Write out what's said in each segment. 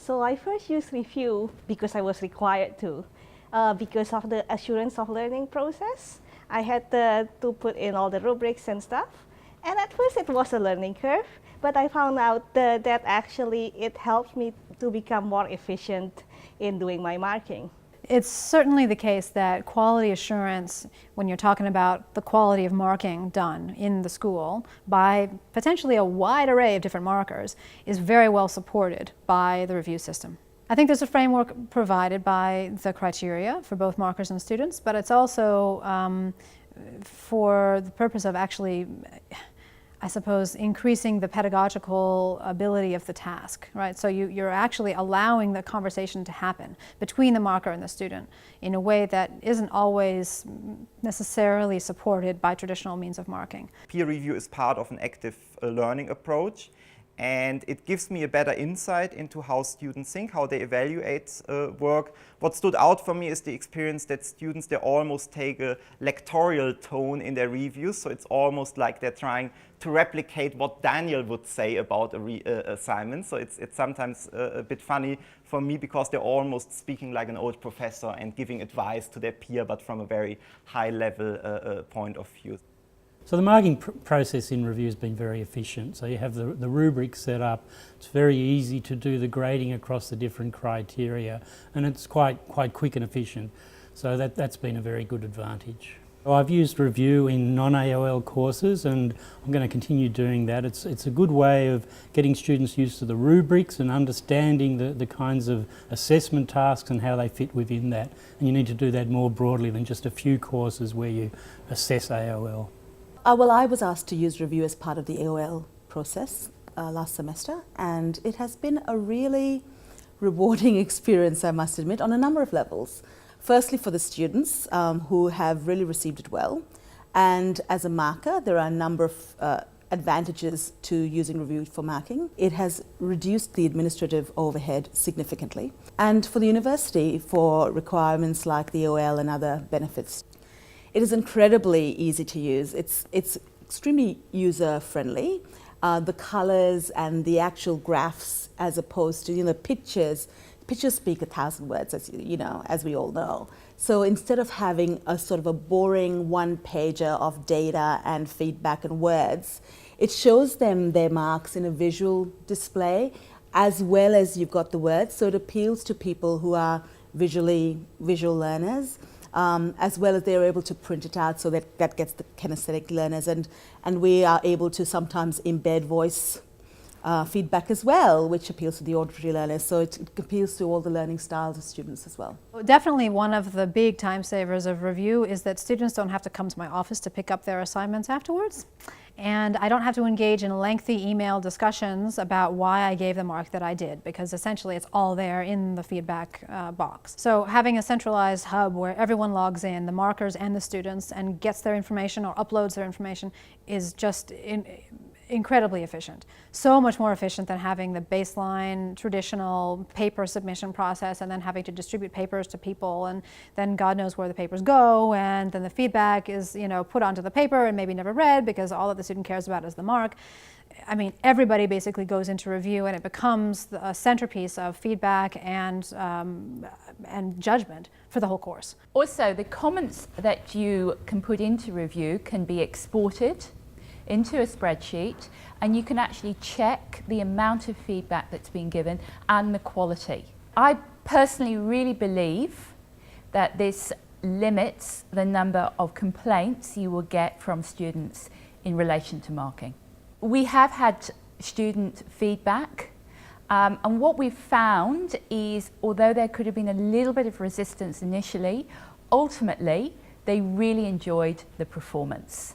So I first used review because I was required to, because of the assurance of learning process. I had to put in all the rubrics and stuff. And at first it was a learning curve, but I found out that actually it helped me to become more efficient in doing my marking. It's certainly the case that quality assurance, when you're talking about the quality of marking done in the school by potentially a wide array of different markers, is very well supported by the review system. I think there's a framework provided by the criteria for both markers and students, but it's also for the purpose of actually, I suppose, increasing the pedagogical ability of the task, right? So you're actually allowing the conversation to happen between the marker and the student in a way that isn't always necessarily supported by traditional means of marking. Peer review is part of an active learning approach, and it gives me a better insight into how students think, how they evaluate work. What stood out for me is the experience that students, they almost take a lectorial tone in their reviews, so it's almost like they're trying to replicate what Daniel would say about a assignment. So it's sometimes a bit funny for me because they're almost speaking like an old professor and giving advice to their peer, but from a very high level point of view. So the marking process in review has been very efficient. So you have the rubric set up. It's very easy to do the grading across the different criteria, and it's quite quick and efficient. So that's been a very good advantage. I've used review in non-AOL courses, and I'm going to continue doing that. It's a good way of getting students used to the rubrics and understanding the kinds of assessment tasks and how they fit within that. And you need to do that more broadly than just a few courses where you assess AOL. Well, I was asked to use review as part of the AOL process last semester, and it has been a really rewarding experience, I must admit, on a number of levels. Firstly, for the students who have really received it well, and as a marker, there are a number of advantages to using review for marking. It has reduced the administrative overhead significantly, and for the university, for requirements like the AOL and other benefits. It is incredibly easy to use. It's extremely user-friendly. The colours and the actual graphs, as opposed to pictures speak 1,000 words, as we all know. So instead of having a sort of a boring one-pager of data and feedback and words, it shows them their marks in a visual display, as well as you've got the words. So it appeals to people who are visual learners. As well as they're able to print it out, so that gets the kinesthetic learners, and we are able to sometimes embed voice feedback as well, which appeals to the auditory learners, so it appeals to all the learning styles of students as well. Definitely one of the big time savers of review is that students don't have to come to my office to pick up their assignments afterwards. And I don't have to engage in lengthy email discussions about why I gave the mark that I did, because essentially it's all there in the feedback box. So having a centralized hub where everyone logs in, the markers and the students, and gets their information or uploads their information is just incredibly efficient. So much more efficient than having the baseline traditional paper submission process and then having to distribute papers to people, and then God knows where the papers go, and then the feedback is put onto the paper and maybe never read because all that the student cares about is the mark. I mean, everybody basically goes into review, and it becomes a centerpiece of feedback and judgment for the whole course. Also, the comments that you can put into review can be exported into a spreadsheet, and you can actually check the amount of feedback that's been given and the quality. I personally really believe that this limits the number of complaints you will get from students in relation to marking. We have had student feedback, and what we've found is, although there could have been a little bit of resistance initially, ultimately they really enjoyed the performance.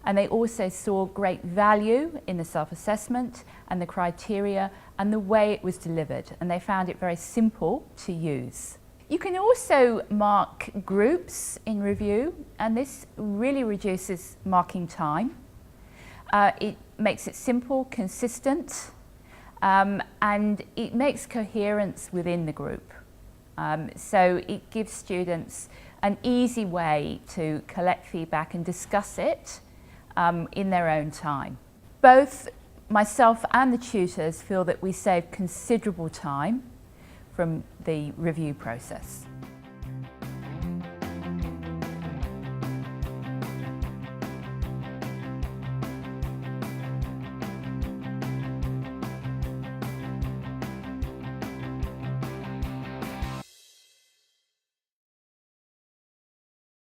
And they also saw great value in the self-assessment and the criteria and the way it was delivered, and they found it very simple to use. You can also mark groups in review, and this really reduces marking time. It makes it simple, consistent, and it makes coherence within the group. So it gives students an easy way to collect feedback and discuss it in their own time. Both myself and the tutors feel that we save considerable time from the review process.